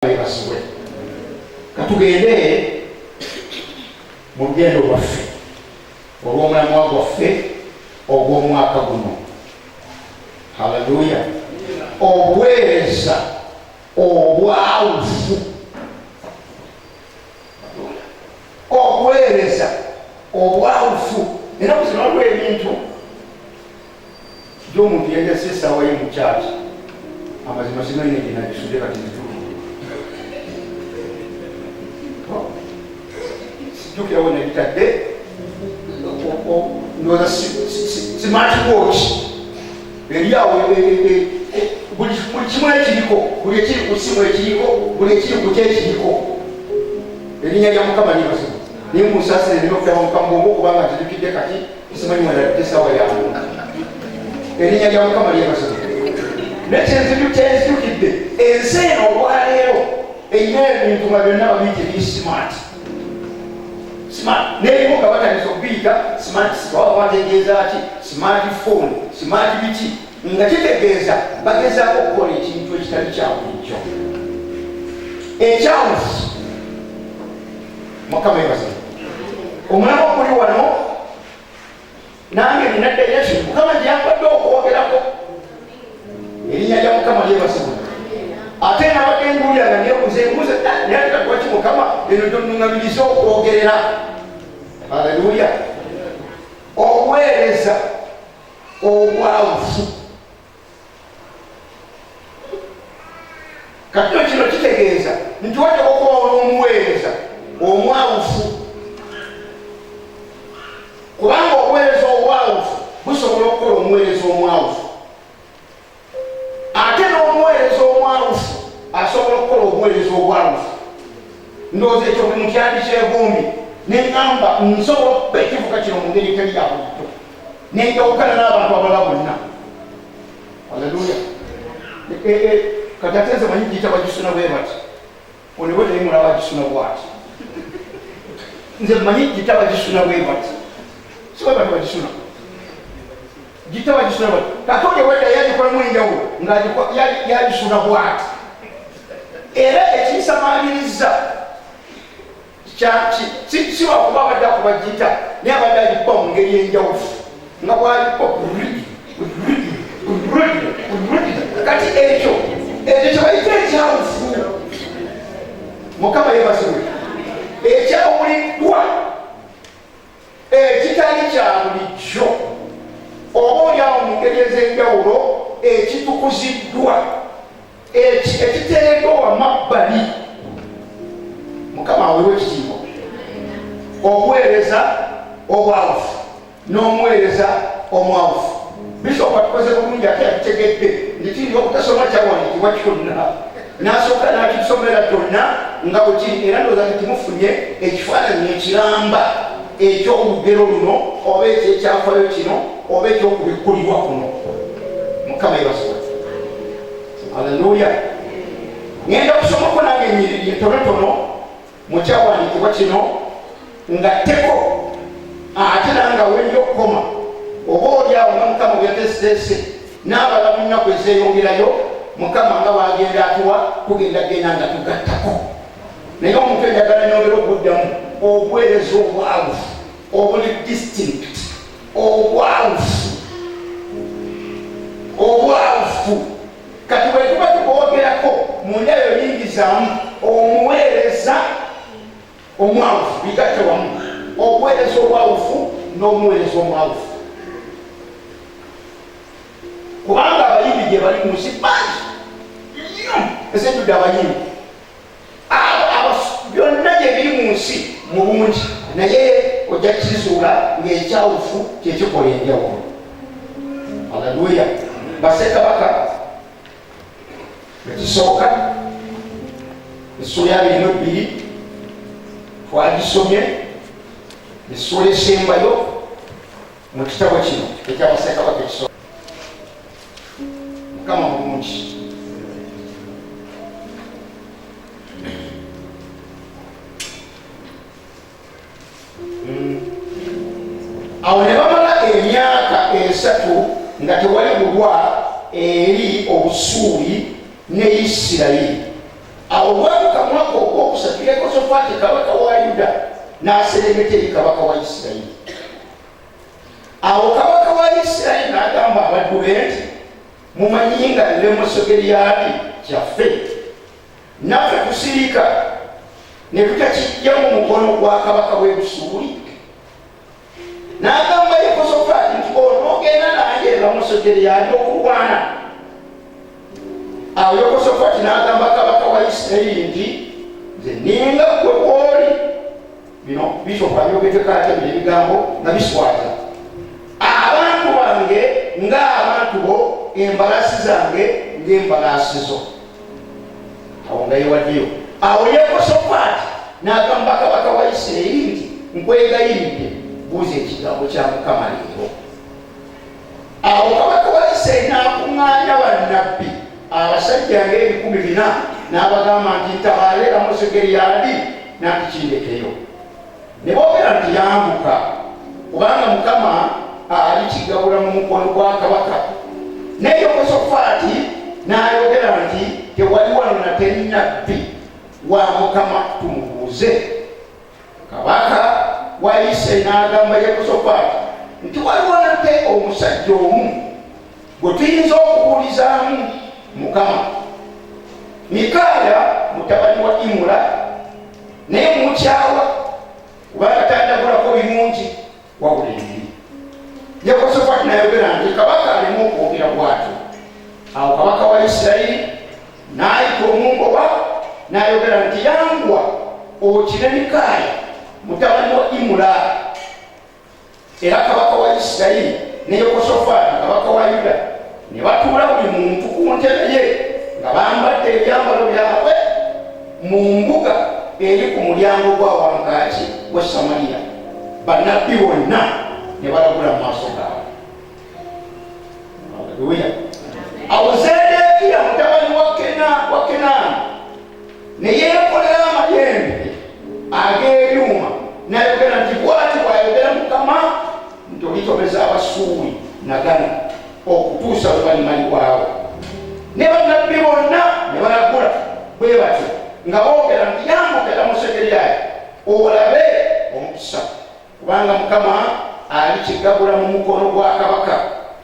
Basiwe katugende mu lugendo lwaffe olw'omulamwa gwaffe ogw'omwaka guno. Haleluya! Obuweereza obwawufu, obuweereza obwawufu. Era buzima lw'ebintu gy'omuntu yagasa essaawa ye mu kyaki amazima simanyi negina gisudde kati sijjukira wena bitadde ndowooza smart watch eriawo buli kimu ekiriko, buli ekiri ku simu ekiriko, buli ekiri ku kyekiriko. Erinnya lya Mukama libasimu naye munsasire nina okutaba Mukama bwonga okubanga nzijukidde kati simanyi mwenadde essaawa yange. Erinnya lya Mukama lyebasimu. Nekyenzijukidde ensi eno olwaleero eyina ebintu nga byonna babiyite biri smart. Nebimu nga batandisa okubiyita smart, baba bategeeza ki smartphone, smart biki, nga kitegeeza bagezaako okukola ekintu ekitali kya bulijjo ekyawufu. Mukama yebazimu. Omulama okuli wano nange ninaddayo kino Mukama gyeyambadde okwogerako. Erinnya lya Mukama lyebazimu. Ate nabadde nguulira nga nyebuzeebuuza naye ate lwaki Mukama eno gyonnuŋŋamiriza okwogerera. Haleluya! Obuweereza obwawufu. Katino kino kitegeeza nti wajja okubawo n'omuweereza omwawufu, kubanga obuweereza obwawufu busobola okukola omuweereza omwawufu, ate n'omuweereza omwawufu asobola okukola obuweereza obwawufu. Ndowooza ekyo buli mukyandi kyevumbi neŋŋamba nsobola okuba ekivuga kino mu ngeri etali ya bulijjo nenjawukana n'abantu abalala bonna. Haleluya! Kati ate nze manyi giyita bagisuna bwe bati, onebwe naye mulaba bagisuna bwati. Nze manyi giyita bagisuna bwe bati, siba bati bagisuna giyita bagisuna bati. Katonda wedda yagikolamu enjawulo nga yagisuna bwati. Era ekinsamaliriza si wakuba abadde akubagiyita naye abadde agikuba mu ngeri enjawufu nga bwagikuba kati ekyo kyebayita ekyawufu. Mukama yebaziwe. Ekyawuliddwa ekitali kya bulijjo oba oliawo mu ngeri ez'enjawulo ekitukuziddwa ekiteereddwa wamabbali. Mukama aweerwe ekitiibwa. Obuweereza obwawufu n'omuweereza omwawufu. Bisooka tukoze bulungi ate yakitegedde nti kiri okutasoma kyawandiikibwa kyonna n'asooka n'akisomera kyonna nga bwe kiri, era ndowooza nti mufunye ekifaananyi ekiramba eky'olugero luno oba ekyekyafaayo kino oba eky'okubikkulirwa kuno. Mukama yebaziwe. Haleluya! Ngenda kusomako nange ennyiriri entonotono mu kyawandiikibwa kino nga tteko ate nanga wenja okukoma oba oliawo nga Mukama bweyateeseteese n'abala mu nnaku ezeeyongerayo Mukama nga bagenda atuwa tugenda genda nga tugattako. Naye omuntu enjagala nyongera okuddamu obuweereza obwawufu obuli distinct, obwawufu kati bwe tuba tukwogerako munda eyo yingizaamu omuweereza omwawufu, bigatte wamu obuweereza obwawufu n'omuweereza omwawufu. Kubanga abayimbi gye bali mu nsi bangi nnyo, ezenjudde abayimbi byonna gye biri mu nsi mu bungi, naye ojja kizuula ng'ekyawufu kyekikola enjawulo. Haleluya! Bassekabaka ekisooka essula ya 22 twagisomye, essula esembayo mu kitabo kino ekyabassekabaka ekisooka. Mukama mulungi. Awo ne bamala emyaka 3 nga tewali bulwa eri obusuuli ne Isirayiri. awo lwabuka mwaka ogwokusatu Yekosafaati kabaka wa Yuda n'aserengeta eri kabaka wa Isirayiri. Awo kabaka wa Isirayiri n'agamba abaddu be nti mumanyi nga Lemosogeriyaadi kyaffe, naffe tusirika ne tutakijja mu mukono gwa kabaka w'e Busuuli. N'agamba Yekosafaati nti onoogenda nange e Lemosogeriyaadi okulwana. Awo Yekosafaati n'agamba kabaka wa Isirayiri nti nze ninga gwe bw'oli. Bino Bishop abyogedeko ate bino ebigambo nga biswaza. Abantu bange ng'abantu bo, embalasi zange ng'embalasi zo. Awo nga yewaddeyo. Awo Yekosafaati n'agamba kabaka wa Isirayiri nti nkwegayiridde buuza ekigambo kya Mukama leero. Awo kabaka wa Isirayiri n'akuŋŋaanya bannabbi abasajja ng'ebikumi 400 n'abagamba nti ntabaale Lemosogeriyaadi nanti kindekeyo. Ne boogera nti yambuka kubanga Mukama alikigabula mu mukono gwa kabaka. Naye Yekosafaati n'ayogera nti tewali wano nate nnabbi wa Mukama tumubuuze. Kabaka wa Isirayiri n'agamba Yekosafaati nti waliwo nate omusajja omu gwe tuyinza okubuulizaamu Mukama, Mikaaya mutabani wa Imula, naye mukyawa kubanga tandagulako birungi wabula ebibi. Yekosafaati n'ayogera nti kabaka alimu okwogera bw'atyo. Awo kabaka wa Isirayiri n'ayita omungoba n'ayogera nti yanguwa okire Mikaaya mutabani wa Imula. Era kabaka wa Isirayiri ne Yekosafaati kabaka wa Yuda ne batuula buli muntu ku ntebe ye nga bambadde ebyambalo byabwe mu mbuga eri ku mulyango gwa wankaaki wa Samaliya. Bannabbi bonna ne balagula mu maaso gaabwe. Haleluya. Awo Zeddekiya mutabani wa Kenaani ne yeekolera amayembe ag'ebyuma n'ayogera nti bw'ati bw'ayogera Mukama nti olitobeza Abasuuli nagana okutuusa lwe balimalibwawo. Ne bannabbi bonna ne balagula bwe batyo nga boogera nti yambuka Lemosogeriyaadi olabe omukisa kubanga Mukama alikigabula mu mukono gwa kabaka.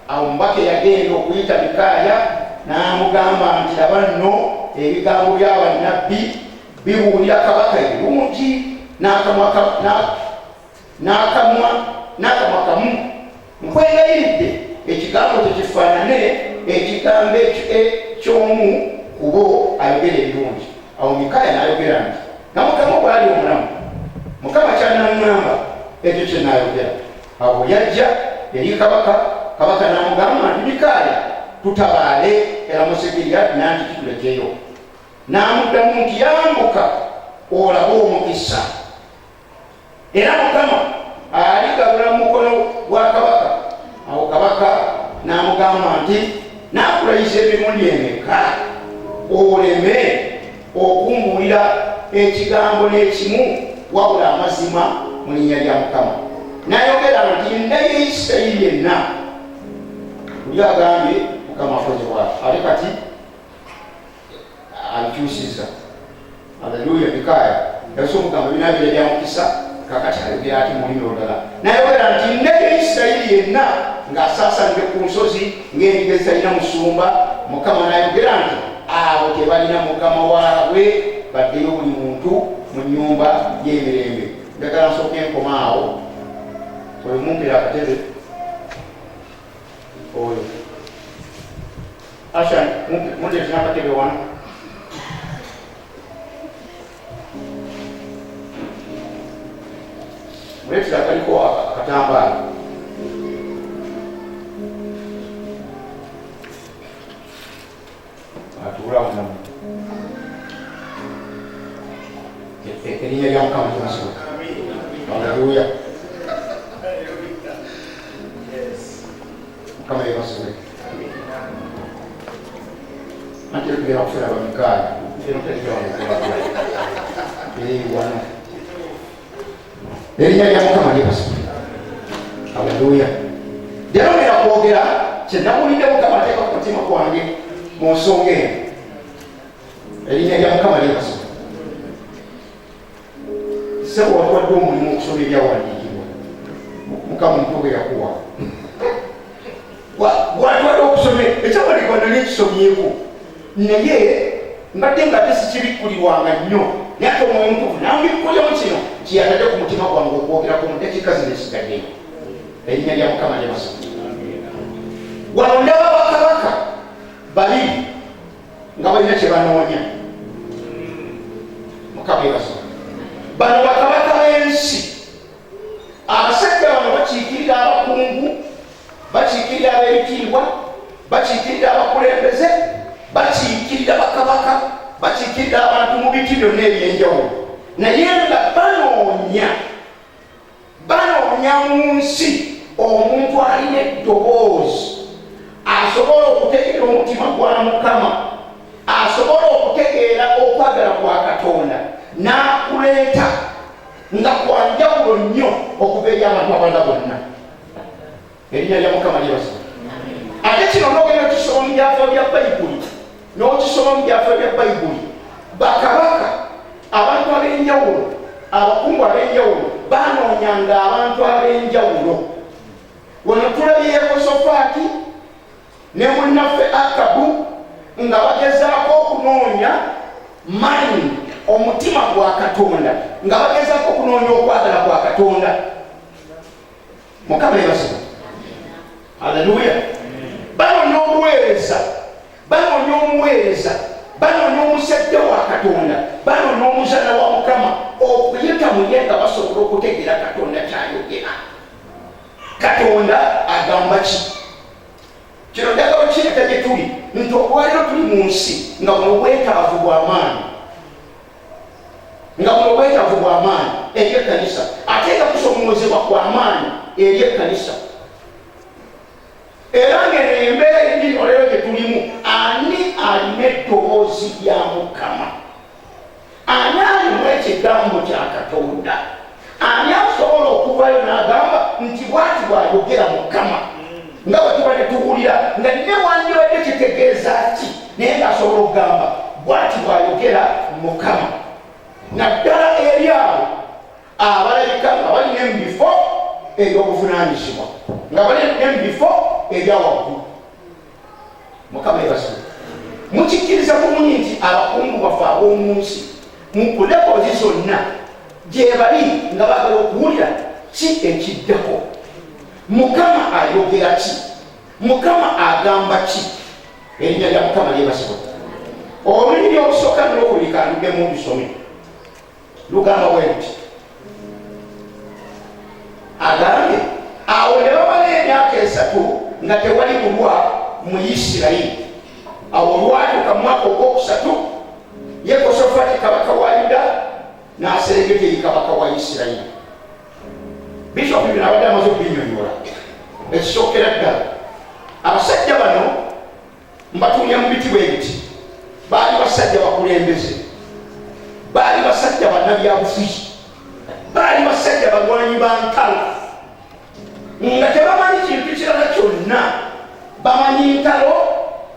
Awo mubaka yagenda okuyita Mikaaya n'amugamba nti laba nno ebigambo by'abannabbi bibuulira kabaka ebirungi n'akamwa kamu. Nkwegayiridde ekigambo tekifaanane ekigambo ekyomu ku bo ayogera ebirungi. Awo Mikaaya n'ayogera nti na Mukama bw'ali omulamu, Mukama ky'anaŋŋamba ekyo kye n'ayogera. Awo yajja eri kabaka, kabaka n'amugamba nti Mikaaya tutabaale Lemosogeriyaadi nanti kitulekeyo. N'amuddamu nti yambuka olabe omukisa, era Mukama aligabula mu mukono gwa kabaka. Awo kabaka n'amugamba nti naakulayiza emirundi emeka oleme okumbuulira ekigambo n'ekimu wabula amazima mu linnya lya Mukama. N'ayogera nti nda y'Isirayiri yenna buli agambye Mukama akoze bw'atyo, ate kati alikyusizza. Haleluya. Mikaaya yasoma Mukama bina bye bya mukisa, kakati ayogera ati mu lulimi olulala. N'ayogera nti nda y'Isirayiri yenna ng'asaasanidde ku nsozi ng'endiga ezitalina musumba. Mukama n'ayogera nti abo tebalina mukama waabwe, baddeyo buli muntu mu nnyumba y'emirembe. Njagala nsooke enkoma awo oyo mumpira akatebe oyo Ashan mundeetina akatebe wano. Muleetera akaliko akatambaala. Atuula wano. Erinnya lya Mukama libasoboka. Haleluya. Mukama yebasobole. Ate tugenda kufuna Bamikaaya. Wano. Erinnya lya Mukama libasobole. Haleluya. Leero ngenda kwogera kye nawulidde Mukama ateeka ku mutima gwange mu nsonga eno. erinnya lya Mukama lyebasibwe. Sebo watwadde omulimu okusoma ebyawandiikibwa, Mukama omutuuge yakuwa watwadde okusoma ekyawandiikibwa nali ekisomyeko, naye mbadde nga tesikibikkulirwanga nnyo, naye ate omwoyo omutuufu nambikkulyamu kino kiyatadde ku mutima gwange okwogeraku mu dakiika zino esigaddeyo. Erinnya lya Mukama lyebasibwe. Wano ndaba bakabaka babiri nga balina kye banoonya. Mukama yebasibwe. Bano bakabaka b'ensi, abasajja bano bakiikirira abakungu, bakiikirira ab'ebitiibwa, bakiikirira abakulembeze, bakiikirira bakabaka, bakiikirira abantu mu biti byonna ebyenjawulo, naye nga banoonya mu nsi omuntu alina eddoboozi, asobola okutegeera omutima gwa Mukama, asobola okutegeera okwagala kwa Katonda, n'akuleeta nga kwanjawulo nnyo okuva eri abantu abanda bonna. Erinnya lya Mukama lyebasibwe. Ate kino n'ogenda okisoma mu byafo bya Bayibuli, n'okisoma mu byafo bya Bayibuli, bakabaka, abantu ab'enjawulo, abakungu ab'enjawulo banoonyanga abantu ab'enjawulo. Wano tulabye Yekosafaati ne munnaffe Akabu nga bagezaako okunoonya mind, omutima gwa Katonda, nga bagezaako okunoonya okwagala kwa Katonda. Mukama yebasibwe. Haleluya. Banoonya omuweereza, banoonya omuweereza, banoonya omusajja wa Katonda, banoonya omuzana wa Mukama, okuyita muye nga basobola okutegeera Katonda kyayogera. Katonda agamba ki? Kino njagala okireka gye tuli, nti olwaliro tuli mu nsi nga buno bwetaavu bw'amaanyi, nga buno bwetaavu bw'amaanyi eri ekkanisa, ate nga kusomoozebwa kw'amaanyi eri ekkanisa. Era ng'eno embeera endiri olero gye tulimu, ani alina eddoboozi lya Mukama? Ani alimu ekigambo kya Katonda? Ani asobola okuvayo n'agamba nti bw'ati bw'ayogera Mukama? Nga bwe tuba ne tuwulira nga newandibadde kitegeeza ki, naye ng'asobola okugamba bw'ati bw'ayogera Mukama. Naddala eri abo abalabika nga balina emibifo eby'obuvunaanyizibwa, nga balina emibifo ebya waggulu. Mukama yebasibwe. Mukikkiriza bulungi nti abakungu baffe ab'omu nsi mu kulekozi zonna gye bali nga baagala okuwulira ki ekiddako, Mukama ayogera ki, Mukama agamba ki? Erinnya lya Mukama lyebasibwe. Olulimi olusooka n'okubiri kanduggemu bisome, lugamba bwe luti, agambye awo ne bamala emyaka 3 nga tewali kulwa mu Isirayiri. Awo olwatuuka mu mwaka ogwokusatu, Yekosafaati kabaka wa Yuda n'aserengeta eri kabaka wa Isirayiri. Bishopu bino abadde amaze okubinyonyola. Ekisookera ddala, abasajja bano mbatuumya mu biti bwe biti, baali basajja bakulembeze, baali basajja bannabyabufuzi, baali basajja balwanyi ba ntalo, nga tebamanyi kintu kirala kyonna, bamanyi ntalo.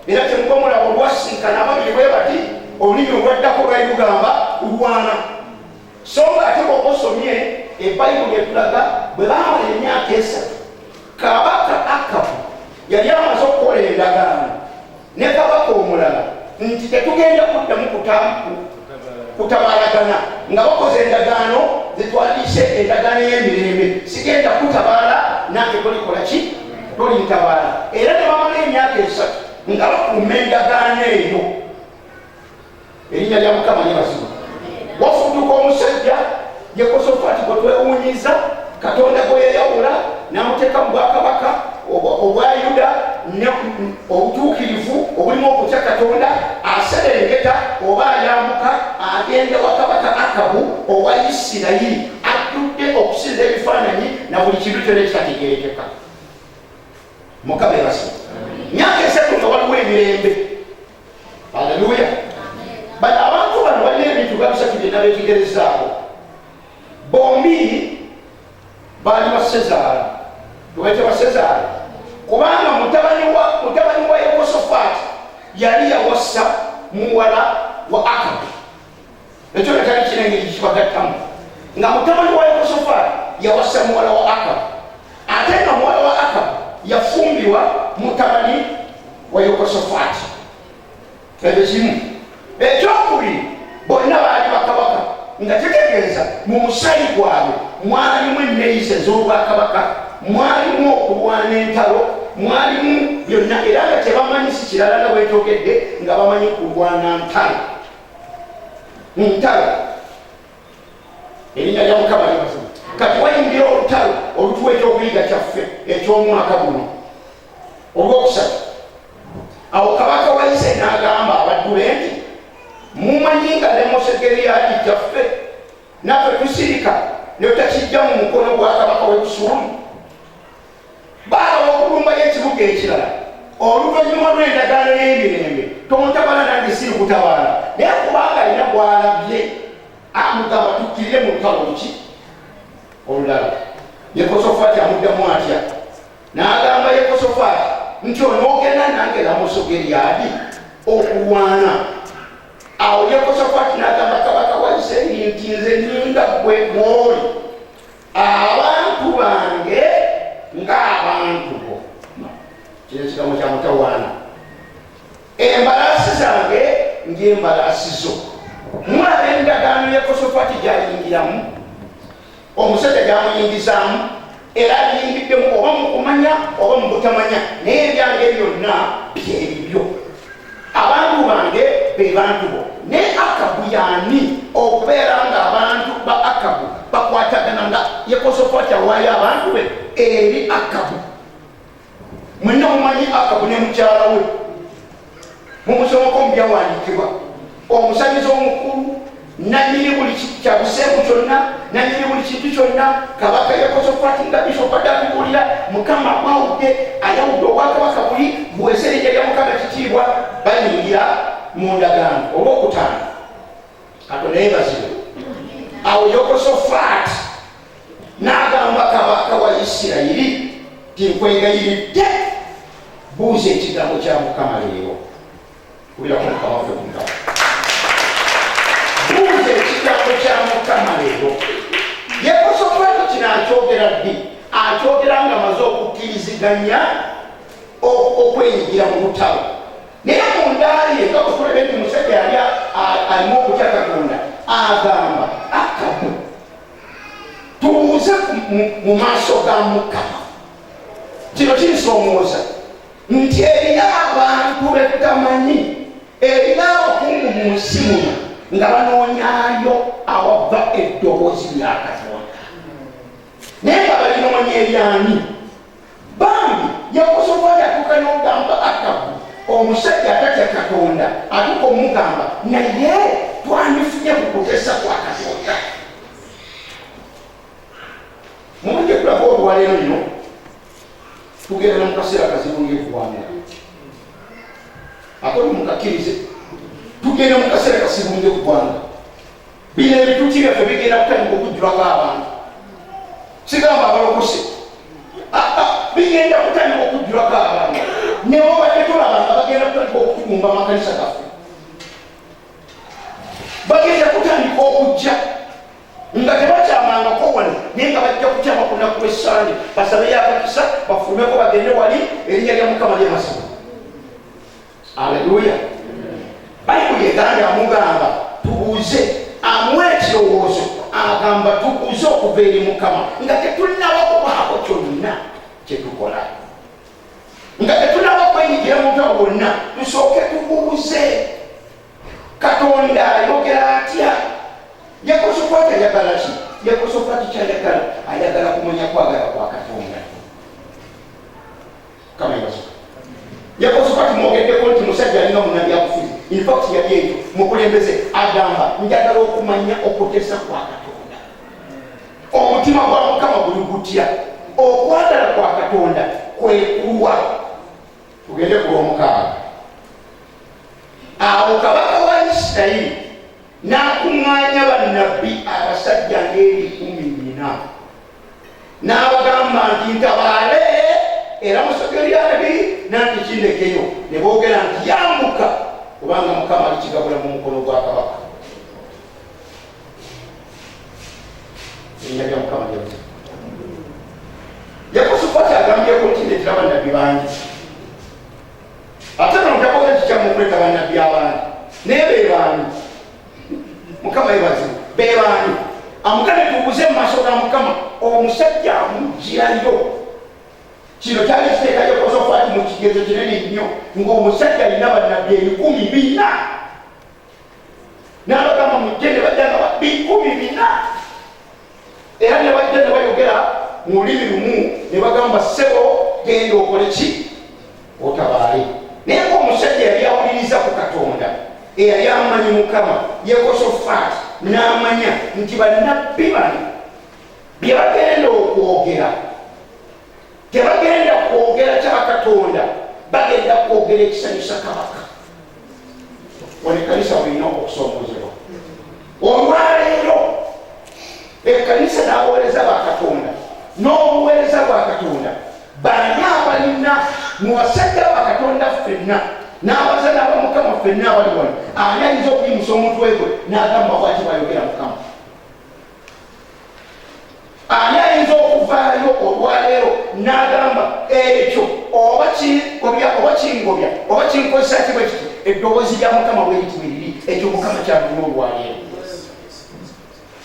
Era temukomulaba olwasinkana ababiri bwe bati, olulimi olwaddako lwali lugamba lwana. So nga ate bw'oba osomye Ebayibuli etulaga bwe baamala emyaka 3, kabaka Akabu yali amaze okukola endagaano ne kabaka omulala nti tetugenda kuddamu kutabalagana, nga bakoze endagaano zetwalise endagaano y'emirembe, sigenda kutabaala nange tolikola ki, tolintabaala. Era ne bamala emyaka 3 nga bakuuma endagaano eyo. Erinnya lya Mukama lyebasibwe. Wafuduka omusajja Yekosafaati gwe twewuunyiza, Katonda gwe yayawula n'amuteeka mu bwakabaka obwa Yuda obutuukirivu obulimu okutya Katonda, aserengeta oba ayambuka agenda wa kabaka Akabu owa Isirayiri, atudde okusinza ebifaananyi na buli kintu kyonna ekitategeerekeka. Mukama yebasibwe. Myaka 3 nga waliwo emirembe. Haleluya. Bano abantu bano balina ebintu babisatu bye nabeetegerezaako. Bombi baali basezaala, tubaite basezaala, kubanga mutabani wa Yekosafaati yali yawasa muwala wa Akabu. Ekyo natali kinenge kibagattamu nga mutabani wa Yekosafaati yawasa muwala wa Akabu, ate nga muwala wa Akabu yafumbirwa mutabani wa Yekosafaati. Ebyo kimu. Ekyokubiri, bonna baali bakabaka nga kitegeeza mu musayi gwabwe mwalimu enneeyisa ez'obwakabaka, mwalimu okulwana entalo, mwalimu byonna, era nga tebamanyi si kirala nga bwetogedde nga bamanyi kulwana ntalo. Ntalo erinnya lya Mukama libazima. Kati wayingira olutalo olutuwa ekyokuyiga kyaffe eky'omwaka guno olwokusatu. Awo kabaka wa Isirayiri n'agamba abaddu be nti, mumanyi nga Lemosegeriyaadi gyaffe naffe tusirika ne tutakijja mu mukono gwa kabaka w'e Busuuli. Baalawo okulumba y'ekibuga ekirala oluvannyuma lw'endagaano y'emirembe, tontabala nange siri kutabaala. Naye kubanga alina gw'alabye amugamba tukkirire mu lutalo luki olulala. Yekosafaati amuddamu atya? N'agamba Yekosafaati nti onoogenda nange Lemosegeriyaadi okulwana. Awo Yekosafaati n'agamba kabaka wa Isirayiri nti nze ninga ggwe mw'oli, abantu bange ng'abantu bo. Kino ekigambo kya mutawaana. Embalaasi zange ng'embalaasi zo. Mulaba endagaano Yekosafaati gy'ayingiramu, omusajja gy'amuyingizaamu, era ayingiddemu oba mu kumanya oba mu butamanya, naye ebyange byonna byebibyo. Abantu bange be bantu bo. Naye Akabu y'ani okubeera ng'abantu ba Akabu bakwatagana nga Yekosafaati awaayo abantu be eri Akabu? Mwenna mumanyi Akabu ne mukyala we, mumusomako mu byawandiikibwa, omusamizi omukulu, nannyini buli kyabuseemu kyonna, nannyini buli kintu kyonna. Kabaka Yekosafaati nga Bishop addabibuulira, Mukama amawudde, ayawudde obwakabaka buli bweserejja lya Mukama kitiibwa, bayingira mu ndagaano. Olwokutaano, Katonda yeebazibwe. Awo Yekosafaati n'agamba kabaka wa Isirayiri nti nkwegayiridde, buuza ekigambo kya Mukama leero. Kubirako Mukama waffe ku Mukama. Buuza ekigambo kya Mukama leero. Yekosafaati kino akyogera ddi? Akyogera nga amaze okukkiriziganya okwenyigira mu lutalo. Naye mu ndaali ye nga bwetulaba nti musajja yali alimu okutya Katonda, agamba Akabu, tubuuze mu maaso ga Mukama. Kino kinsoomooza nti eriyo abantu be tutamanyi, eriyo abakungu mu nsi muno nga banoonyaayo awava eddoboozi lya Katonda, naye nga balinoonya eryani? Bambi Yekosafaati atuuka n'ogamba Akabu, omusajja atatya Katonda, atuuka omugamba naye twandifunye ku kutesa kwa Katonda. Mumuje kulaba olwaleero lino tugenda mu kaseera kazibu ng'eggwanga. Ako mukakkirize, tugenda mu kaseera kasibu ng'eggwanga. Bino ebituuti byaffe bigenda kutandika okujjulako abantu. Sigamba abalokose, bigenda kutandika okujjulako abantu. Ne bw'obadde tolaba nga bagenda kutandika okutugumba amakanisa gaffe. Bagenda kutandika okujja nga tebakyamangako wano, naye nga bajja kukyama ku lunaku lw'Essande, basabeyo akakisa, bafulumeko bagende wali, erinnya lya Mukama lyemasaba. Aleluya. Bayibuli egambye amugamba tubuuze, amuwa ekirowoozo, agamba tubuuze okuva eri Mukama nga tetulinaba kubaako kyonna kyetukola, nga tetunaba kwenyigira mu butabo bwonna, tusooke tubuuze Katonda ayogera atya? Yekosafaati ayagala ki? Yekosafaati kyayagala, ayagala kumanya kwagala kwa Katonda. Kama yebasoka Yekosafaati mwogeddeko nti musajja alina munabi akufize. In fact yali ekyo mukulembeze agamba njagala okumanya okutesa kwa Katonda. Omutima gwa Mukama guli gutya? Okwagala kwa Katonda kwe kuwa. Tugende ku Lwomukaaga. Awo kabaka wa Isirayiri n'akuŋŋaanya bannabbi abasajja ng'ebikumi 4, n'abagamba nti ntabaale era Lemosegeriyaadi nanti kindekeyo. Ne boogera nti yambuka kubanga Mukama alikigabula mu mukono gwa kabaka. Erinnya lya Mukama lyonna. Yekosafaati agambyeko nti ndeetera bannabbi bangi. Ate no ntakoze kikyamu okuleeta bannabbi abangi. Naye be baani? Mukama yebazibu. Be baani? Amugane tubuze mu maaso ga Mukama omusajja amugirayo. Kino kyali kiteeka Yekosafaati mu kigezo kinene nnyo ng'omusajja alina bannabbi 400. N'abagamba mujje ne bajja nga 400. Era ne bajja ne bayogera mu lulimi lumu ne bagamba ssebo genda okole ki? Otabaale. Naye ng'omusajja yali awuliriza ku Katonda eyali amanyi Mukama Yekosafaati n'amanya nti bannabbi bano bye bagenda okwogera tebagenda kwogera kya Katonda, bagenda kwogera ekisanyusa kabaka. Wano ekkanisa olina okusoomozebwa. Olwaleero ekkanisa n'abaweereza ba Katonda n'obuweereza bwa Katonda bani abalina mu basajja ba Katonda ffenna n'abazaana ba Mukama ffenna abali wano ani ayinza okuyimusa omutwe gwe n'agamba bw'ati bw'ayogera Mukama? Ani ayinza okuvaayo olwaleero n'agamba ekyo oba kingobya oba kinkozesa ki bwe kiti eddoboozi lya Mukama bwe liti bwe liri, ekyo Mukama kyalina olwaleero.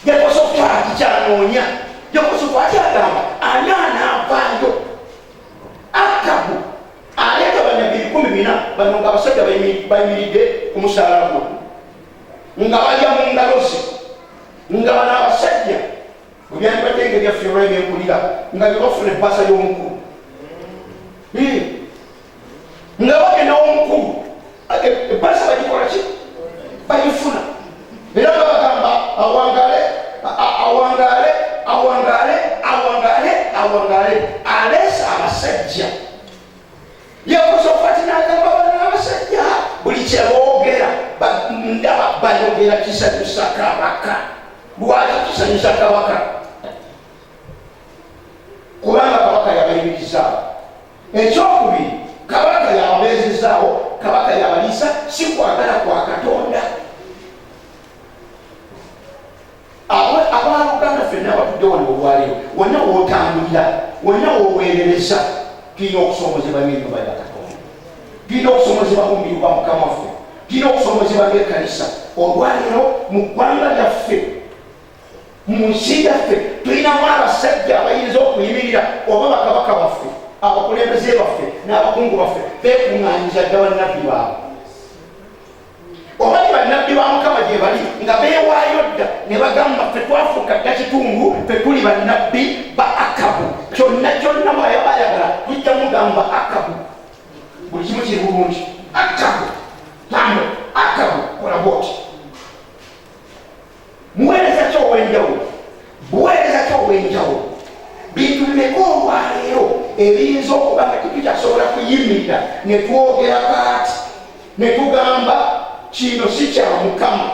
Yekosafaati kyanoonya. Yekosafaati agamba ani anaavaayo? Akabu aleeta bannabbi 14 bano ng'abasajja bayimiridde ku musaala gwe nga balya mu ngalo ze nga bano abasajja byandibadde nga byaffe olwebyenkulira nga byebafuna ebbaasa y'omukulu nga bagenda w'omukulu ebbaasa bagikola ki? Bagifuna. Era nga bagamba awangaale aleesa abasajja. Yekosafaati n'agamba bano abasajja buli kye boogera ndaba bayogera kisanyusa kabaka. Lwaki kisanyusa kabaka? Kubanga kabaka yabayimirizaawo. Ekyokubiri, kabaka yababeezezaawo, kabaka yabaliisa, si kwagala kwa Katonda. Abaluganda ffenna abatudde wano olwaleero wonna wootambulira wonna wooweerereza tulina okusoomozebwa ng'ennyumba ya Katonda, tulina okusoomozebwa mu mubiri gwa Mukama waffe, tulina okusoomozebwa ng'ekkanisa. Olwaleero mu ggwanga lyaffe, mu nsi yaffe tulinamu abasajja abayinza okuyimirira oba bakabaka baffe, abakulembeze baffe n'abakungu baffe beekuŋŋaanyiza dda bannabbi baabwe. Oba ne bannabbi ba Mukama gye bali nga beewaayo dda ne bagamba ffe twafuuka dda kitundu ffe tuli bannabbi ba Akabu. Kyonna bayagala tujja mugamba Akabu. Buli kimu kiri bulungi. Akabu tambula, Akabu kola bwoti. Muweereza ki ow'enjawulo? Buweereza ki ow'enjawulo? Bintu bimeka olwaleero ebiyinza okuba nga tetukyasobola kuyimirira ne twogera kaati ne tugamba kino si kya Mukama.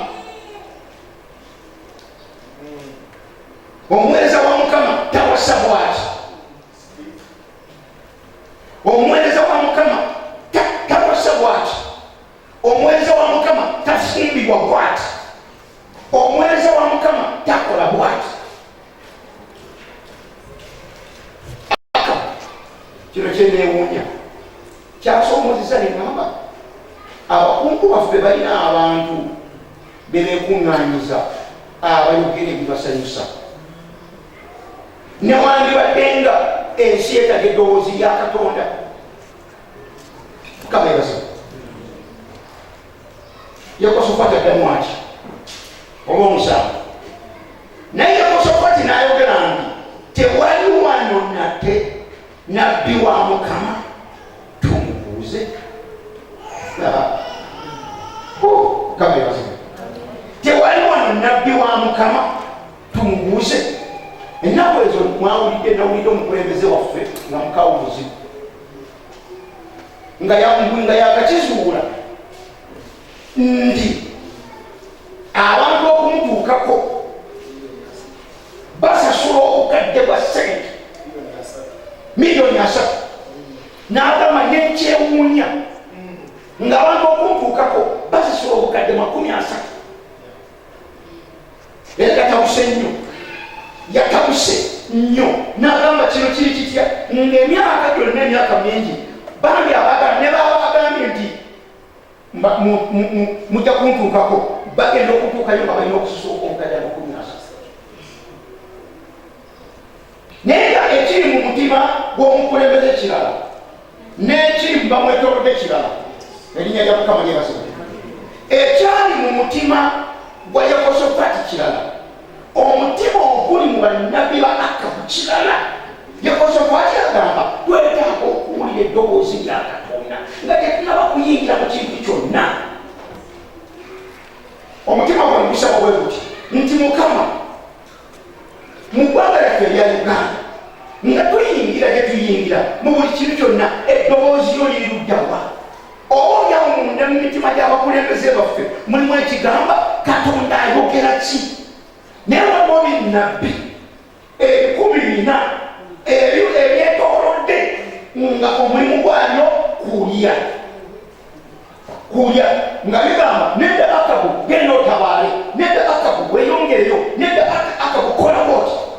Omuweereza wa Mukama tawasa bw'ati. Omuweereza wa Mukama tawasa bw'ati. Omuweereza wa Mukama tafumbibwa bw'ati. Omuweereza wa Mukama takola bw'ati. Kino kyenneewuunya kyasoomozesa ne ngamba abakungu baffe balina abantu be beekuŋŋaanyiza abayogera ebibasanyusa. Newandibadde nga ensi yeetaga eddoboozi lya Katonda. Mukama yebazibu. Yekosafaati addamu ati olw'omusanvu. Naye Yekosafaati n'ayogera nti tewali wano nate nabbi wa Mukama tumubuuze. Mukama yebazibu. Tewali wano nabbi wa Mukama tumubuuze. Ennaku ezo mwawulidde nawulidde omukulembeze waffe nga mukawuzi nga yakakizuula nti abantu okumutuukako basasula obukadde bwa ssente miliyoni 3. N'agamba nekyewuunya ng'abantu okumutuukako nnyo n'agamba kino kiri kitya ng'emyaka gyonna emyaka mingi bambi abaagala ne baba bagambye nti mujja kuntuukako bagenda okutuukayo nga balina okususuuka omukadde n'okunyasa naye nga ekiri mu mutima gw'omukulembeze kirala n'ekiri mu bamwetoolodde kirala erinnya lya Mukama lyebasibwe ekyali mu mutima gwa Yekosafaati kirala omutima oguli mu bannabbi ba Akabu kirala Yekosafaati agamba twetaaga okuwulira eddoboozi lya Katonda nga tetunaba kuyingira mu kintu kyonna omutima gwe gusaba bwe guti nti Mukama mu ggwanga lyaffe erya Uganda nga tuyingira gye tuyingira mu buli kintu kyonna eddoboozi lyo liri luddawa obaolyawo munda mu mitima gy'abakulembeze baffe mulimu ekigamba Katonda ayogera ki naye waliwo binnabbi 14 ebyo ebyetoolodde nga omulimu gwalyo kulya nga bigamba nedda Akabu genda otabaale nedda Akabu weyongereyo nedda Akabu kola bwoti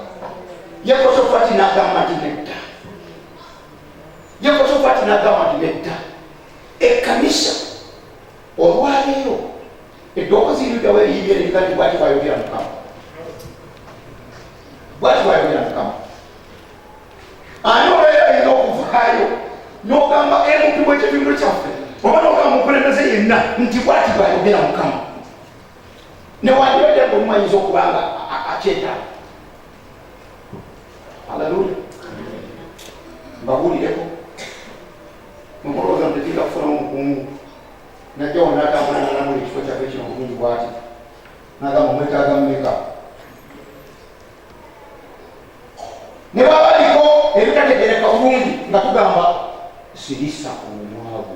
Yekosafaati n'agamba nti nedda Yekosafaati n'agamba nti nedda ekkanisa olwaleero eddoboozi liddawo eriyibye erigati bwati bwayogera Mukama bwati bwayogera Mukama ani olwaleero ayinza okuvaayo n'ogamba emuntu bw'ekitundu kyaffe oba n'ogamba mukulembeze yenna nti bwati bwayogera Mukama newandibadde nga omumayinza okubanga akyetaaga Haleluya mbabuulireko mumulowooza mutetinga kufunamu omukungu najjawo n'atambulanamu ekifo kyaffe kino bulungi bwati n'agamba mwetaaga mmeka ne babaliko ebitategereka bulungi nga tugamba sirisa omwavu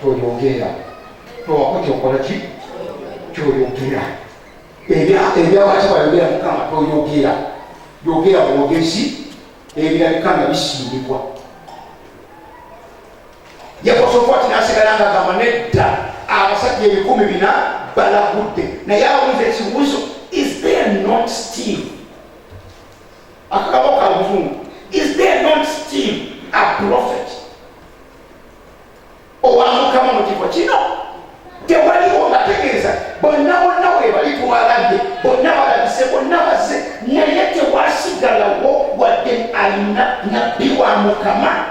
toyogera towako kyokola ki kyoyogera ebyabaki bayogera Mukama toyogera yogera bwogezi ebirabika nga bisimbibwa Yekosafaati n'asigala nga agamba nedda abasajja 400 balagudde naye abuuza ekibuuzo is there not still akagabo ka Luzungu is there not still a prophet owa Mukama mu kifo kino tewaliwo ngategeeza bonna we balitwaladde bonna balabise bonna bazze naye tewasigalawo wadde alina nabbi wa Mukama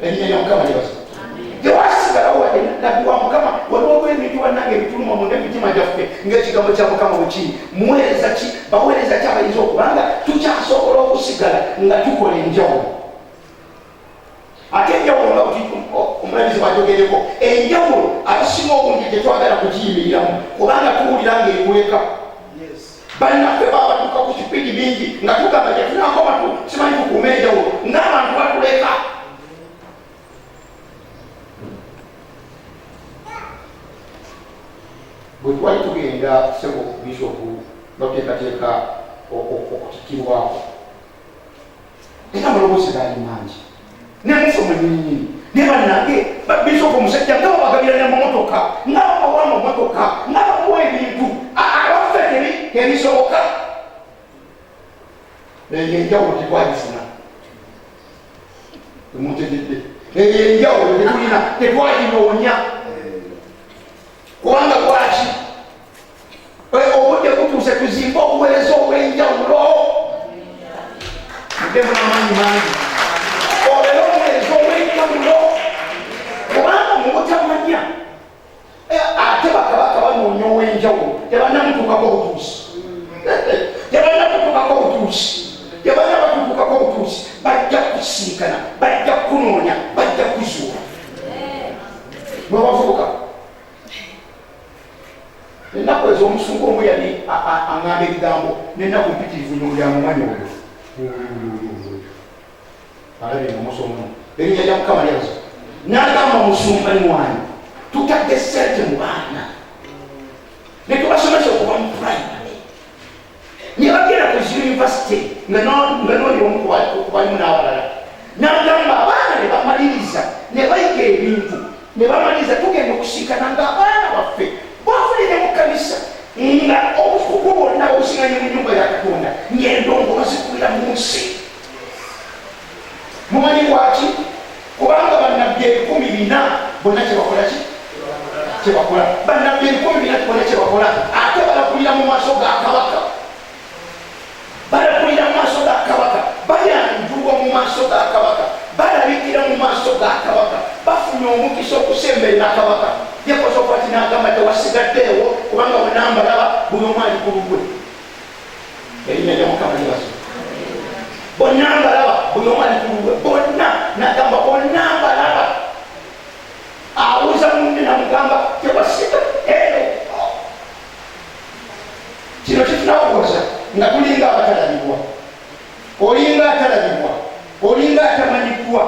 erinnya lya Mukama lyebasa tewasigalawo wadde nabbi wa Mukama waliwo ebintu bannange ebituluma munda emitima gyaffe ng'ekigambo kya Mukama bwe kiri muweereza ki baweereza ki abayinza okubanga tukyasobola okusigala nga tukola enjawulo ate enjawulo nga omulabizi bwajogereko enjawulo abasinga obungi tetwagala kugiyimiriramu kubanga tuwulira ng'ekweka bannaffe babatuuka ku kipindi bingi nga tugamba tetunakoma simanyi tukuuma enjawulo ng'abantu batuleka bwe twali tugenda sebo bishopu bateekateeka okutikirwako era amaloboozi gaali mangi nemusoma nyinyi ne bannange bishopu omusajja nga babagabira mumotoka nga babawa mu motoka nga bamuwa ebintu abaffe tebisoboka eyo enjawulo tetwagifuna emutegedde eyo enjawulo tetulina tetwaginoonya kubanga lwaki obudde butuuse tuzimba obuweereza obw'enjawulo muddemu n'amaanyi mangi olero obuweereza obw'enjawulo kubanga mubutamanya ate bakabaka banoonya ow'enjawulo tebanamutuukako butuusi tebanamutuukako butuusi tebanabatutuukako butuusi bajja kusinkana bajja kunoonya bajja kuzuula mwebavubuka ennaku ezo omusungu omu yali aŋŋamba ebigambo n'ennaku mpitirivu nyomulyamumanyi olwo alabye nomusomo erinnya lya Mukama lyazo n'agamba musumbani wanyu tutadde sente mu baana ne tubasomesa okuva mu primary ne bagenda ku yunivasite nga noli omu kubalimu n'abalala n'agamba abaana ne bamaliriza ne bayiga ebintu ne bamaliriza tugenda okusinkana ng'abaana baffe bafuna bakola bannabbi 10 tubone kye bakola ate balakulira mu maaso ga kabaka balakulira mu maaso ga kabaka bayanjulwa mu maaso ga kabaka balabikira mu maaso ga kabaka bafunye omukisa okusemberera kabaka Yekosafaati n'agamba tewasigaddeewo kubanga bonna mbalaba buli omu ali ku lugwe erinnya lya Mukama libaso bonna mbalaba buli omu ali ku lugwe bonna n'agamba bonna mbalaba awuza munne namugamba tewasigaddeewo kino kitunakukosa nga tulinga abatalabibwa olinga atalabibwa olinga atamanyiddwa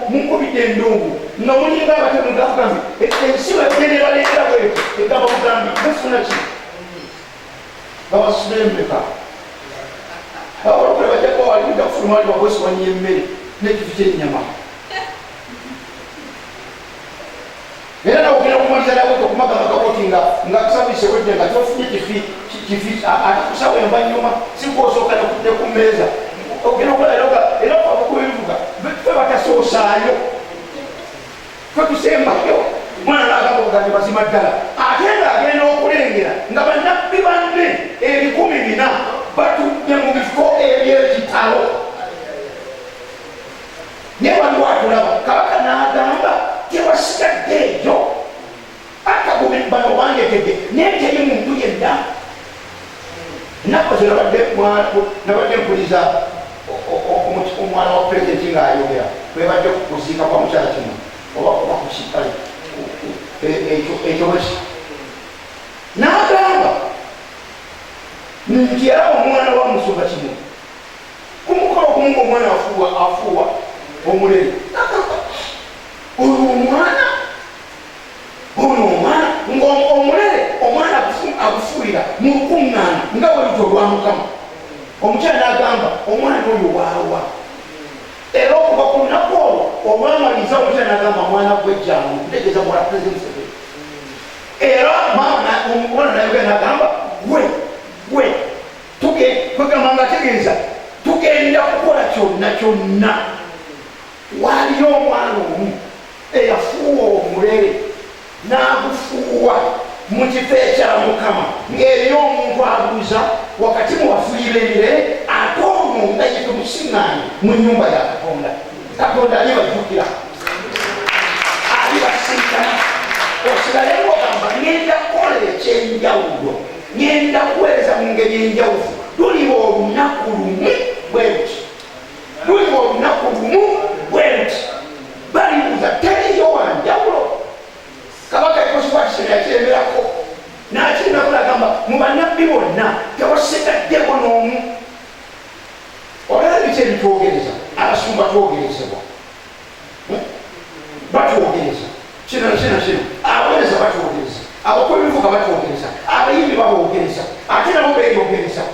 munkubidde endungu nga mulinga abatamugakugambi ensi wegeneralekera bweti egamba kugambi mufuna ki babasumembeka abalokole bajjako walimuda kufuluma wali wabwesiwanyiye emmere nekifu kyenyama era nawogera okumaliza lawete okumagamagaboti nga kusabise wedde nga tofunye kifi atakusawo envanyuma sikosooka nekudde ku mmeeza ogenda okola era abakubivuga fe batasoosaayo fe tusembayo mwana nagamba obugambi mazima ddala ate ngaagenda okulengera nga bannabbi banne 400 batudde mu bifo ebyekitalo naye waliwo atulaba kabaka n'agamba tewasigadde ejo akagubi bano bangetedde naye teri muntu yenna nakoze nabadde mpuliriza omwana wa pulezidenti ng'ayogera webadde kuziika kwa mukyala kino oba kusikale ekyo bweki n'agamba nti era omwana wa musumba kino kumukolo kumunga omwana afuuwa omulere oyo omwana ng'omulere omwana agufuuyira mu lukuŋŋaana nga bwelutyo olwa Mukama omukyala n'agamba omwana oyo waawa era okuva ku lunaku olwo omwamaliza omukyala n'agamba mwana gwejjangu ntegeeza mwala pulezidenti Museveni era omwana nayogera n'agamba gwe kwegamba nga ategeeza tugenda kukola kyonna waliyo omwana omu eyafuuwa omulere n'agufuuwa mu kifo ekya Mukama ng'eriyo omuntu abuuza wakati mu bafuuyira emirere ate ono nga ye tumusiŋŋaanye mu nnyumba ya Katonda alibajjukira alibasinkana osigale ng'ogamba ngenda kukola ekyenjawulo ngenda kuweereza mu ngeri enjawufu luliba olunaku lumu bwe luti balibuuza teriyo wanjawulo kabaka Yekosafaati yakiremerako n'akirinako n'agamba mu bannabbi bonna tewasigaddewo n'omu olaba biki ebitwogereza abasumba twogerezebwa batwogereza kino abaweereza batwogereza abakuba ebivuga batwogereza abayimbi baboogereza ate nabo beeyogereza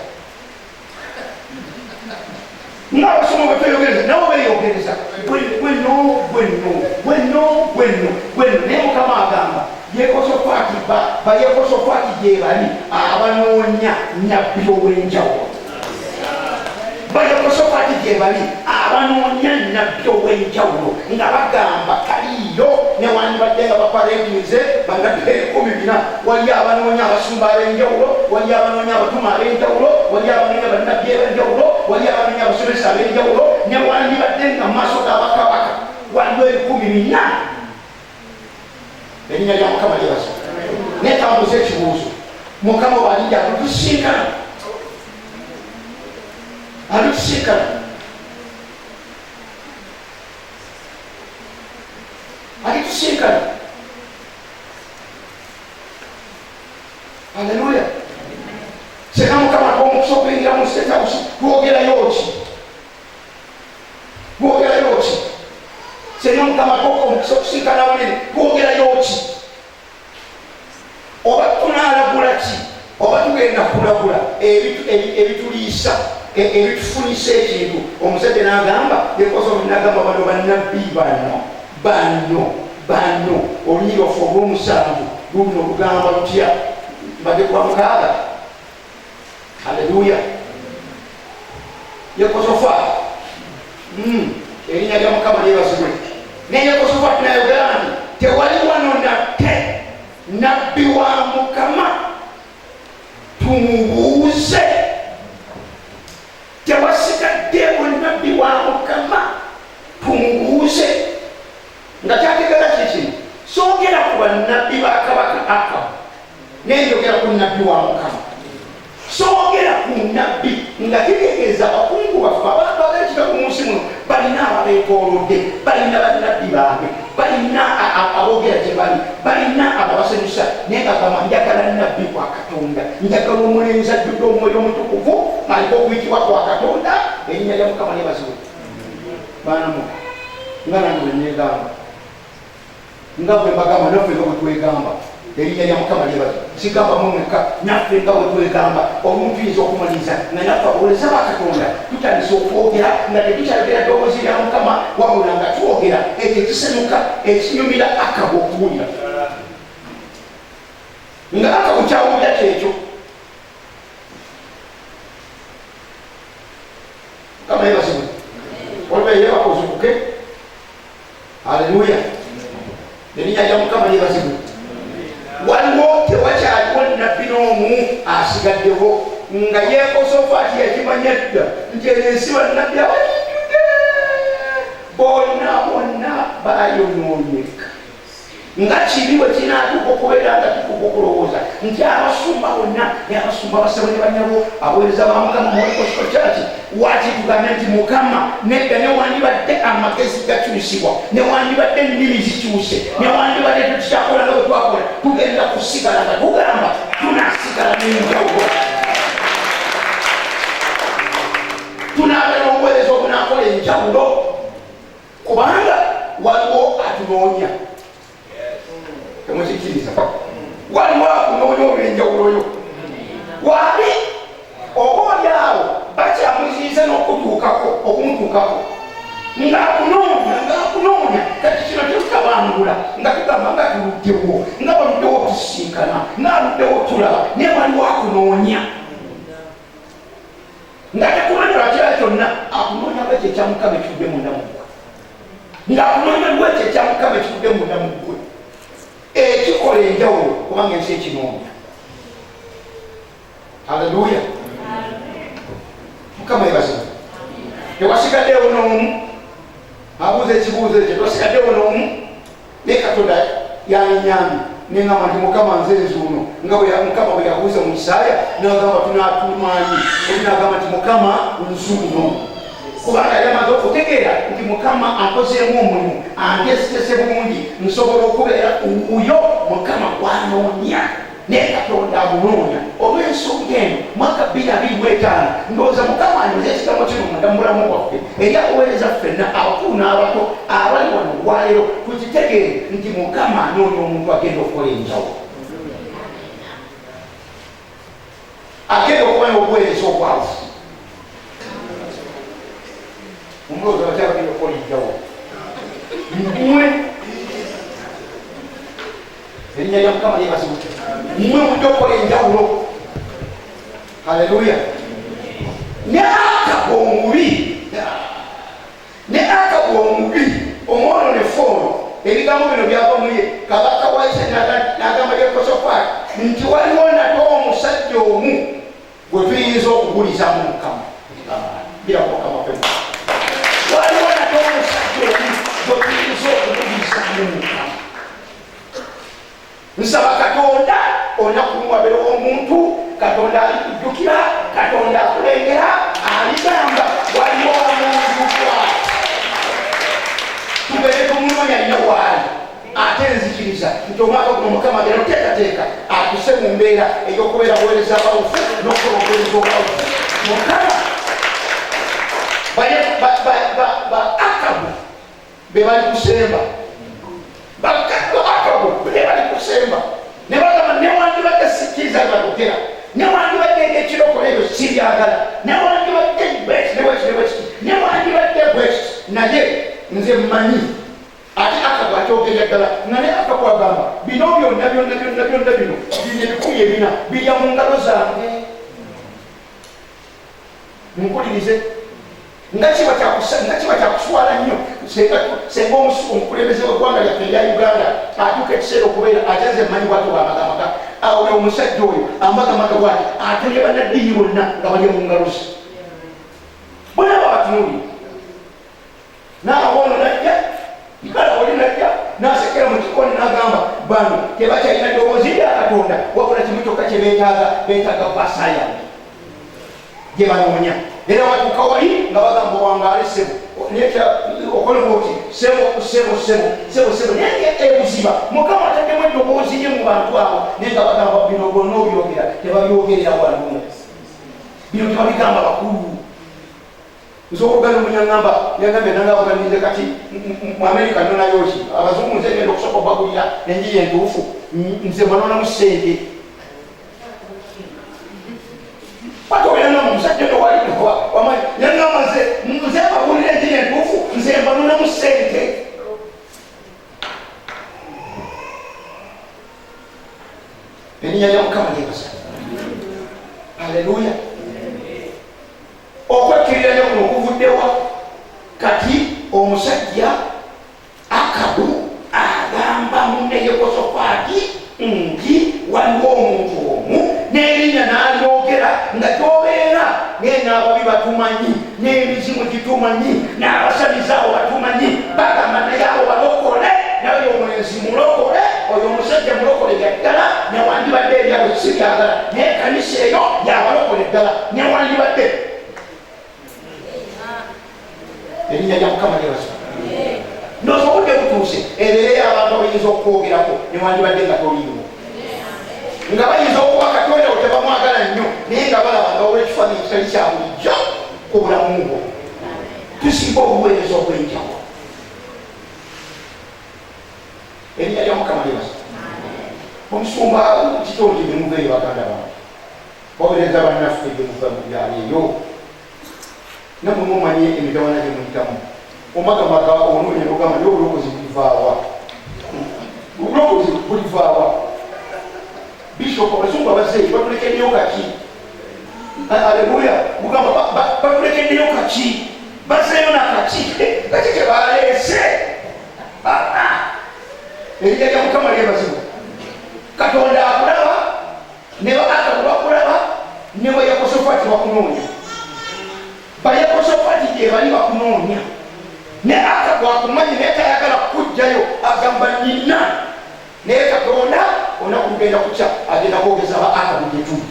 ng'abasoma betweyogereza nabo beeyogereza gwenno naye Mukama agamba Yekosafaati Yekosafaati gye bali abanoonya nnabbi ow'enjawulo Yekosafaati gye bali abanoonya nnabbi ow'enjawulo nga bagamba kaliyo newandibadde nga bapareedize bannabbi 400 waliyo abanoonya abasumba ab'enjawulo waliyo abanoonya abatuma ab'enjawulo waliyo abanoonya bannabbi ab'enjawulo waliyo abanoonya abasomesa ab'enjawulo newandibadde nga mu maaso g'abakabaka waliyo 400 erinnya lya Mukama libaso naye kambuza ekibuuzo Mukama walijja atutusinkana alitusinkana Haleluya seka Mukama akomukisa okuyingira mu State House twogerayo ki seka Mukama akomukisa okusinkana buliri twogerayo ki oba tunaalagula ki oba tugenda kulagula ebituliisa ebitufunisa ekintu omusajja n'agamba Yekosafaati n'agamba bano bannabbi bano olunyi lwaffe olw'omusanvu luno olugamba lutya mbadde kwa 6 Haleluya Yekosafaati erinnya lya Mukama lyebazibwe naye Yekosafaati n'ayogera nti tewali wano nabbi wa Mukama tumubuuze. Tewasigaddeewo nabbi wa Mukama tumubuuze. Nga kyategera kiki? Soogera ku bannabbi ba kabaka Akabu nenjogera ku nabbi wa Mukama. Soogera ku nabbi nga kitegeeza abakungu baffe abantu ab'ekika ku munsi muno balina ababeetoolodde, balina bannabbi baabwe, balina aboogera gye bali, balina ababasanyusa. Naye ngagamba njagala nabbi kwa Katonda, njagala omulenzi ajjudde omwoyo omutukuvu aliko okuyitibwa kwa Katonda. Erinnya lya Mukama lyebazibwe. Baanamu nga nange bwe neegamba, nga bwe mbagamba naffe nga bwe twegamba, erinnya lya Mukama lyebazibwe. Sigamba mumweka, naffe nga bwe twegamba. Omuntu yinza okumaliriza nga naffe abaweereza ba Katonda tutandise okwogera nga tetukyayogera ddoboozi lya Mukama wabula nga twogera ekyo ekisanyuka ekinyumira Akabu okuwulira. Nga Akabu kyawulira kyekyo. Mukama yebazibwe. Olwe yebakozukuke. Haleluya. Erinnya lya Mukama lyebazibwe. Waliwo tewakyaliwo nabbi n'omu asigaddewo nga Yekosafaati yakimanya dda nti ensi bannabbi abalijjudde bonna bayonooneka. Nga kibi bwe kinaatuuka okubeera nga tutuuka okulowooza nti abasumba bonna abasumba basabo ne banyabo abaweereza ba Mukama mu Episcopal Church waati tugambe nti Mukama nedda newandibadde amagezi gakyusibwa, newandibadde ennimi zikyuse, newandibadde tetukyakola nga bwe twakola, tugenda kusigala nga tugamba tunasigala n'enjawulo. Tunaabera obuweereza obunaakola enjawulo kubanga waliwo atunoonya. Temukikiriza. Waliwo akunoonya olw'enjawuloyo. Wali oba oli awo bakyamuziiza n'okutuukako okumutuukako ng'akunoonya kati kino tetutabangula nga tugamba nga tuluddewo nga baluddewo tusinkana ng'aluddewo tulaba naye waliwo akunoonya nga tekumanyira kira kyonna akunoonya lwekyo ekya Mukama ekitudde munda mu ggwe, ng'akunoonya lwekyo ekya Mukama ekitudde munda mu ggwe ekikola enjawulo kubanga ensi ekinoonya. Haleluya. Mukama yebazibwe. Tewasigaddewo n'omu abuuza ekibuuzo ekyo, tewasigaddewo n'omu. Naye Katonda yannyambye neŋŋamba nti Mukama nze nzuuno nga Mukama bwe yabuuza mu Isaaya n'agamba tunaatumanyi oli n'agamba nti Mukama nzuuno kubanga yali amaze okutegeera nti Mukama akozeemu omulimu anteesetese bulungi nsobola okubeera oyo Mukama gwanoonya. Naye Katonda amunoonya. Olw'ensonga eno mwaka 2025 ndowooza Mukama anyoza ekigambo kino munda mu bulamu bwaffe eri abaweereza ffenna abakulu n'abato abali wano olwaleero tukitegeere nti Mukama anoonya omuntu agenda okukola enjawulo, agenda okumanya obuweereza obwavu. Omulowooza bakyabagenda okukola enjawulo. Mmwe erinnya lya Mukama lyebazibwe. Mmwe mujja okukola enjawulo. Haleluya. Ne Akabu omubi omwononefu ono ebigambo bino byava mu ye kabaka wa Isirayiri n'agamba Yekosafaati nti waliwo nate omusajja omu gwe tuyinza okuguliza mu Mukama. Waliwo nate omusajja omu gwe tuyinza okuguliza mu Mukama. Nsaba Katonda olunaku lumwabera omuntu Katonda alikujjukira, Katonda akulengera, aligamba waliwo omuntu bw'ati. Tubeere tumunoonya nnyo waali ate nzikiriza nti omwaka guno Mukama agenda okuteekateeka atuse mu mbeera ey'okubeera buweereza abawufu n'okukola obuweereza obwawufu. Mukama ba Akabu be bali kusemba, Akabu be bali kusemba ne bagamba newandibadde sikkiriza bagogera, newandibadde ekirokole ebyo sibyagala, newandibadde newandibadde bwekiti, naye nze mmanyi ate Akabu akyogera ddala nga ne Akabu agamba bino byonna bino bino 1400 birya mu ngalo zange. Mumpulirize nga kiba kyakuswala nnyo senga omukulembeze w'eggwanga lyaffe erya Uganda atuuka ekiseera okubeera ajaze mmanyi bwati bwamagamaga awo omusajja oyo amagamaga bwati ate ne bannaddiini bonna nga bali mu ngalo ze bonna babatunuulira naawono najja oli najja nasekera mu kikoni n'agamba bano tebakyalina ddoboozi lya Katonda wabula kimu kyokka kye beetaaga basayansi gye banoonya era watuuka wali nga bagamba wangaale sebo okolemu oti sebo naye ebuziba Mukama ataddemu eddoboozi lye mu bantu abo naye nga bagamba bino bonna obyogera tebabyogerera wano bino tebabigamba bakulu nsobola omunyangamba yagambye nangabuganize kati mu Amerika nonayoki abazungu nze ngenda okusooka obagulira enjiri entuufu nze banonamu ssente watobeerana musajja nowaliwamanyi yangamba nze bagulira enjiri entuufu nze banonamu ssente erinnya lya Mukama lyebasa aleluya okwekkirira kuno okuvuddewa kati omusajja Akabu agamba munne Yekosafaati nti waliwo omuntu omu n'erinnya n'alyogera nga gyobeera n'enaababi batumanyi n'emizimu gitumanyi n'abasamiza abo batumanyi bagamba naye abo balokole naye omwenzi mulokole oyo omusajja mulokole yaddala newandibadde ebyabo sibyagala naye kanisa eyo yabalokole ddala newandibadde erinnya lya Mukama lyebasa nosobodde butuuse ebeereyo abantu abayinza okwogerako newandibadde nga toliiwo nga bayinza okuba Katonda we tebamwagala nnyo naye nga balaba nga olw'ekifaananyi kitali kya bulijjo ku bulamu bwo tusinga obuweereza obw'enjawulo erinnya lya Mukama lyebasa omusumba kitonde bemuveeyo baganda bange obereza bannaffe bemuva mu byalo eyo namwe mumanyi emitawana gye muyitamu omagamaga onoonya nogamba naye obulokozi bulivaawa obulokozi bulivaawa Bishop abazungu abazeeyi batulekeddeyo kaki aleluya mugamba batulekeddeyo kaki bazeeyo nakaki kaki kyebaleese erinnya lya Mukama lyebazibwa Katonda akulaba ne Akabu bakulaba ne Yekosafaati bakunoonya Yekosafaati gye bali bakunoonya ne Akabu akumanyi naye tayagala kujjayo agamba nina naye Katonda olunaku lugenda kukya agenda kwogeza ba Akabu gyetuli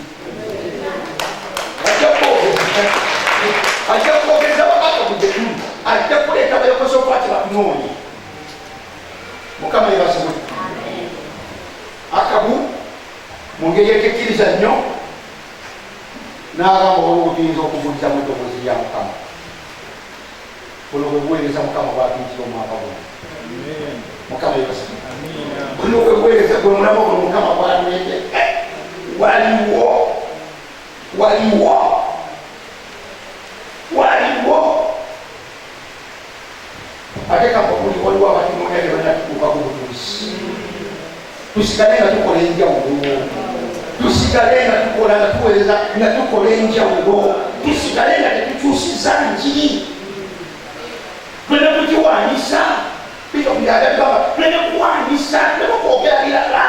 ajja kwogeza ba Akabu gyetuli ajja kuleeta ba Yekosafaati bakunoonya Mukama yebazibwe Akabu mu ngeri etekkiriza nnyo n'agamba olwo tuyinza okuvunjamu eddoboozi lya Mukama buno bwe buweereza Mukama bwatuyitira omwaka guno Mukama yebazibwe buno bwe buweereza gwe mulama buno Mukama bwatuleete waliwo ate kabuli waliwo abatunoonya ne bannatutuuka ku butuusi tusigale nga tukola enjawulo tusigale nga tukola nga tuweereza nga tukola enjawulo tusigale nga tetukyusiza njiri tuleme kugiwaanyisa bito byagagamba tuleme kuwaanyisa tuleme kwogera birala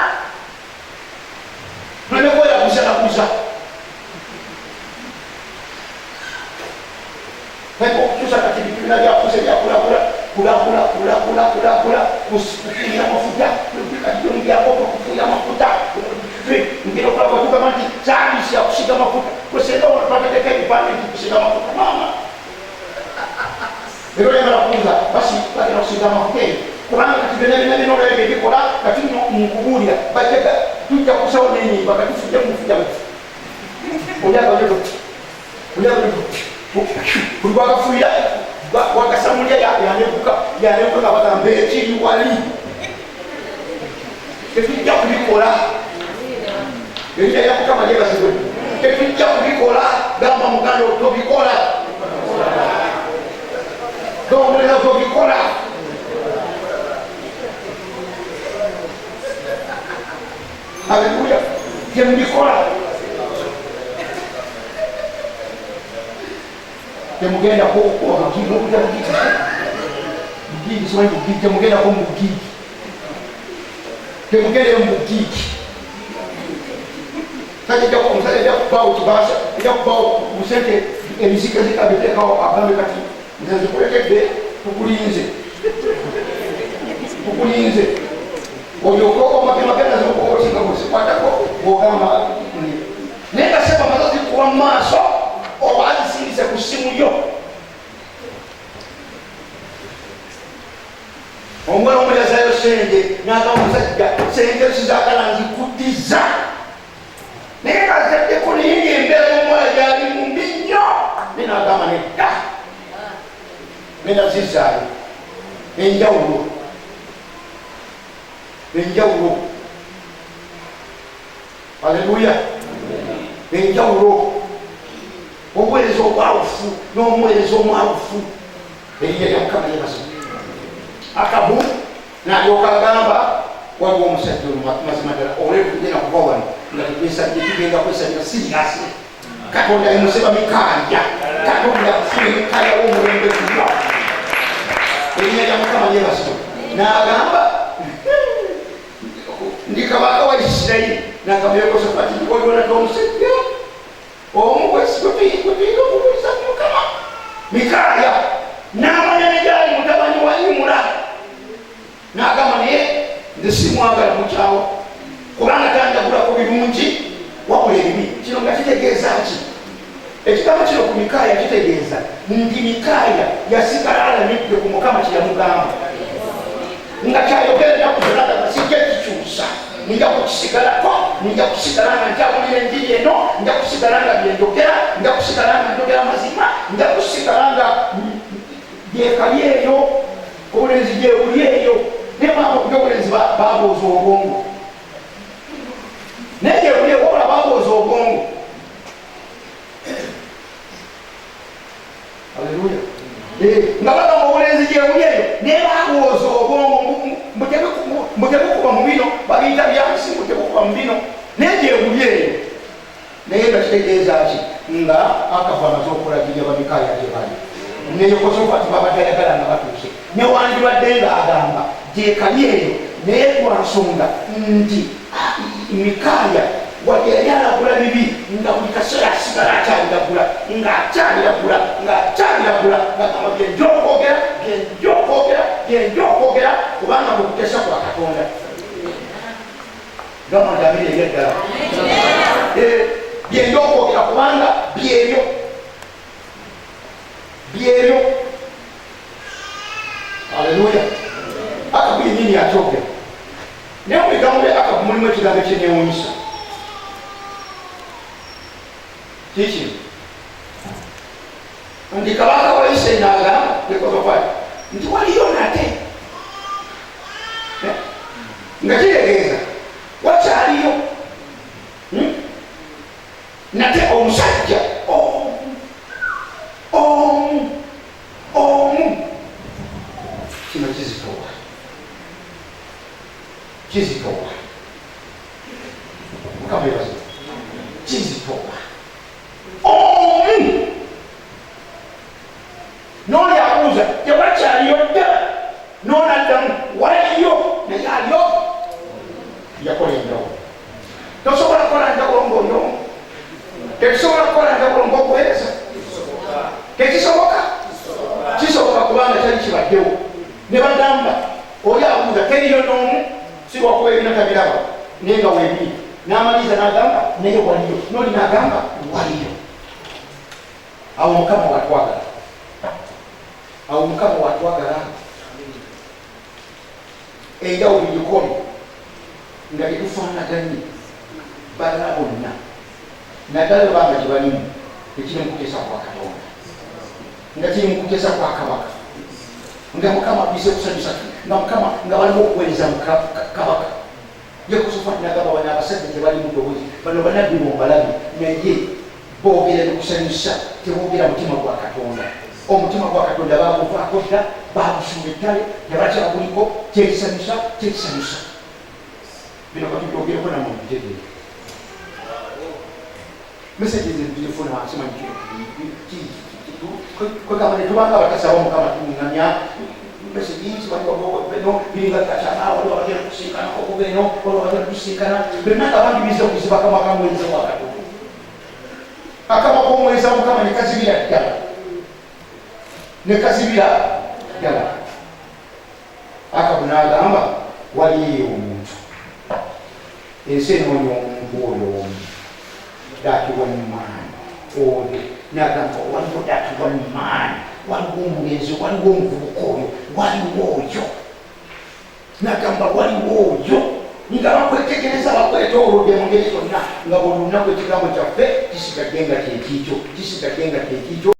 tuleme kweyaguzanaguza okukyusa kati bitulina byakuze byakulakula kufuuyira amafuta kajoni byakoko kufuuyira amafuta ngera okulaba tugamba nti saabisi yakusiga amafuta kusenga twateka ebipande nti kusiga amafuta mama era oyagala kuuza basi bagenda kusiga amafuta eyo kubanga kati byonna olabye byebikola kati nkubuulira bajjaga tujja kusawo nenyimba katufudde mumufuta buli gwagafuuyira wagasamulya yanebuka nga bagamba ekiri wali tetujja kubikola erinnya lya Mukama lyebazibwe tetujja kubikola gamba muganda otobikola gomulina otobikola aleluya temubikola temugenda Bugigi simanyi Bugigi temugendako mu Bugigi temugendeyo mu Bugigi tajjako omusajja ajja kubaawo kibaasa ajja kubaawo mu sente ebisika zikabiteekawo agambe kati nze zikulekedde tukulinze olyoka omagemagenda zikukosinga kuzikwatako bwogamba naye nga seba mazo zikuwa mu maaso oba azisingise ku ssimu yo omuwala omuyazayo sente n'agamba omusajja sente sizagala nzikuddiza naye nga zitaddeko nayindi embeera y'omuwala gyali mumbi nnyo naye n'agamba nedda nenazizaayo enjawulo aleluya enjawulo obuweereza obwawufu n'omuweereza omwawufu erinnya lya Mukama yebaza Akabu n'alyoka agamba waliwo omusajja mazima ddala olwekugenda kuva wano nga tugenda kwesalira siriyasi Katonda emuseba Mikaaya Katonda kufuna Mikaaya w'omulembe guno erinnya lya Mukama yeebazibwa n'agamba ndi kabaka wa Isirayiri n'agamba Yekosafaati ndikolibona n'omusajja omu kwesigotiyiga okubuuliza Mukama Mikaaya n'amanya ne gyali mutabani wa Imula n'agamba naye nze simwagala mukyawa kubanga tandagulako birungi wabula ebibi kino nga kitegeeza ki ekigambo kino ku Mikaaya kitegeeza nti Mikaaya yasigala alamidde ku Mukama kye yamugamba nga kyayogera ennaku zonna nga sijja kikyusa nja kukisigalako nja kusigala nga nkyawulira enjiri eno nja kusigala nga byenjogera nja kusigala nga njogera mazima nja kusigala nga gyekali eyo obulenzi gyebuli eyo naye maama okuja obulenzi babooza obwongo naye gyebuli eyo wabula babooza obwongo aleluya nga bagamba obulenzi gyebuli eyo naye babooza obwongo mbutebekuba mu bino babiyita byansi mbutebekuba mu bino naye gyebuli eyo naye nga kitegeeza ki nga Akabu amaze okulagirya bamikaaya gyebali neyokosofaati babadayagala nga batuuse newandibadde nga agamba gyekali eyo naye lwansonga nti Mikaaya wadde yali alagula bibi nga buli kaseera asigala akyaliragula ngagamba byenjokwogera kubanga mukutesa kwa Katonda gamba ndabire eryeddala byenjokwogera kubanga byebyo aleluya Akabu yennyini akyogera naye mu bigambo bya Akabu mulimu ekigambo ekyeneewunyisa kiki nti kabaka wa Isirayiri n'agamba Yekosafaati nti waliyo nate nga kitegeeza wakyaliyo nate omusajja omu kino kizitowa Mukama yebaza kizitowa omu n'oli abuuza tewakyaliyo ddala n'onaddamu waliyo naye aliyo yakola enjawulo tosobola kukola njawulo ng'oli omu tekisobola kukola njawulo ng'okuweereza tekisoboka kisoboka kubanga kyali kibaddewo ne bagamba oli abuuza teriyo n'omu siwakuba ebinata biraba naye nga weebiri n'amaliza n'agamba naye waliyo n'oli n'agamba waliyo awo Mukama watwagala enjawulo gikole nga tetufaanaganye balala bonna naddala banga gyebalimu tekiri mukutesa kwa Katonda nga kiri mukutesa kwa kabaka nga Mukama abise kusanyusa nga Mukama nga balimu okuweereza mu kabaka Yekosafaati n'agamba bano abasajja tebali mu ddoboozi bano banabbi bombalabi naye boogera nekusanyusa teboogera mutima gwa Katonda omutima gwa Katonda baguvaako dda bagusuula ettale tebakyaguliko kyekisanyusa bino katubyogereko namwe mubitegeere meseji zebifuna simanyi kwegamba netubanga batasaba Mukama tuŋŋanya messages bano biringa katama wali wabagera kusinkana okubeno wali wabagera kusinkana benanga abandi biza okuziba akamwa kamwezi wa Katonda akamwa k'omwezi Mukama ne kazibira ddala akabona agamba waliyo omuntu ensi enoonya omuntu oyo omu that one man oyo nagamba waliwo that one man waliwo omulenzi waliwo omuvubuka oyo waliwo oyo nagamba waliwo oyo nga bakwetegereza bakwetoolodde mu ngeri zonna nga buli lunaku ekigambo kyaffe kisigadde nga kyekikyo